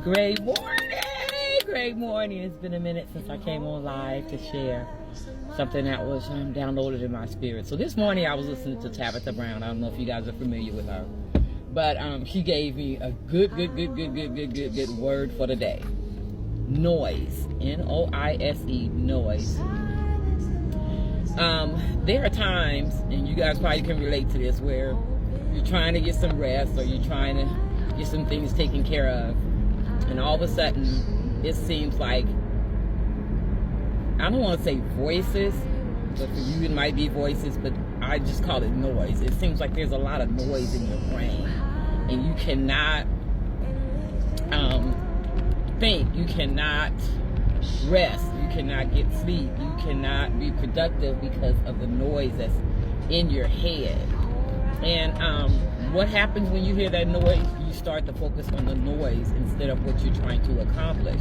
Great morning! Great morning. It's been a minute since I came on live to share something that was downloaded in my spirit. So this morning I was listening to Tabitha Brown. I don't know if you guys are familiar with her. But she gave me a good word for the day. Noise. N-O-I-S-E. Noise. There are times, and you guys probably can relate to this, where you're trying to get some rest or you're trying to get some things taken care of, and all of a sudden it seems like, I don't want to say voices, but for you it might be voices, but I just call it noise. It seems like there's a lot of noise in your brain, and you cannot think, you cannot rest, you cannot get sleep, you cannot be productive because of the noise that's in your head. And what happens when you hear that noise? You start to focus on the noise instead of what you're trying to accomplish,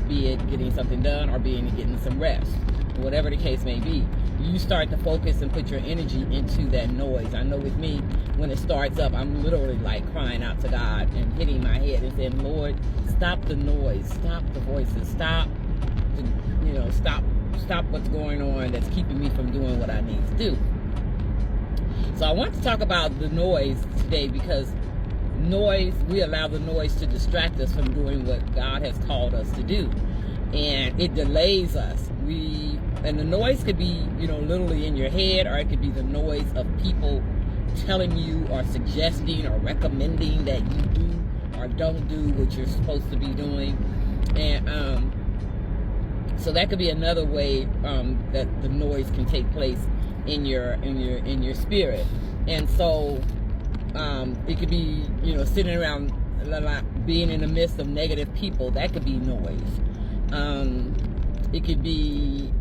be it getting something done or being getting some rest, whatever the case may be. You start to focus and put your energy into that noise. I know with me, when it starts up, I'm literally like crying out to God and hitting my head and saying, Lord, stop the noise, stop the voices, stop what's going on that's keeping me from doing what I need to do. So I want to talk about the noise today, because noise, we allow the noise to distract us from doing what God has called us to do, and it delays us. And the noise could be, literally in your head, or it could be the noise of people telling you or suggesting or recommending that you do or don't do what you're supposed to be doing. And so that could be another way that the noise can take place in your spirit. And so it could be, sitting around being in the midst of negative people. That could be noise. It could be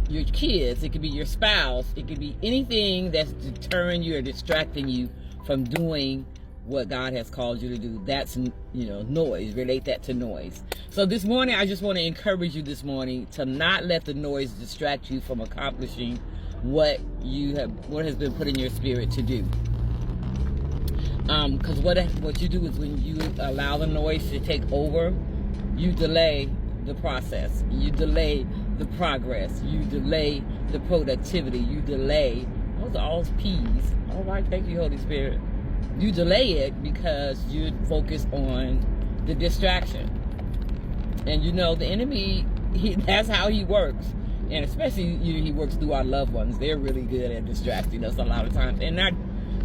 your kids, it could be your spouse, it could be anything that's deterring you or distracting you from doing what God has called you to do. That's, noise. Relate that to noise. So this morning, I just want to encourage you this morning to not let the noise distract you from accomplishing what has been put in your spirit to do. Because what you do is, when you allow the noise to take over, you delay the process, you delay the progress, you delay the productivity, you delay, those are all P's. All right, thank you, Holy Spirit. You delay it because you're focused on the distraction. And the enemy, that's how he works. And especially he works through our loved ones. They're really good at distracting us a lot of times. And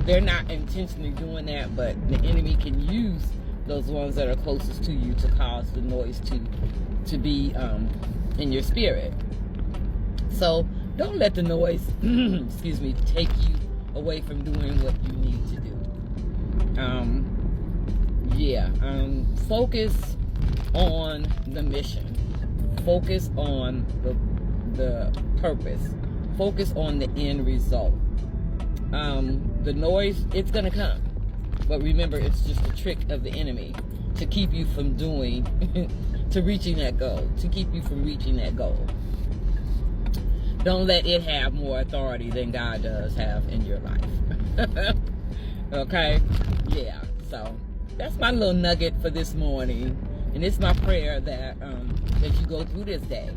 they're not intentionally doing that, but the enemy can use those ones that are closest to you to cause the noise to be in your spirit. So don't let the noise, take you away from doing what you need to do. Focus on the mission. Focus on the purpose. Focus on the end result. The noise, it's gonna come. But remember, it's just a trick of the enemy to keep you from reaching that goal. To keep you from reaching that goal. Don't let it have more authority than God does have in your life. Okay? Yeah. So that's my little nugget for this morning. And it's my prayer that you go through this day,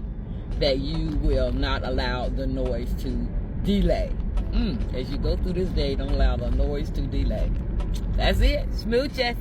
that you will not allow the noise to delay. As you go through this day, don't allow the noise to delay. That's it. Smooches.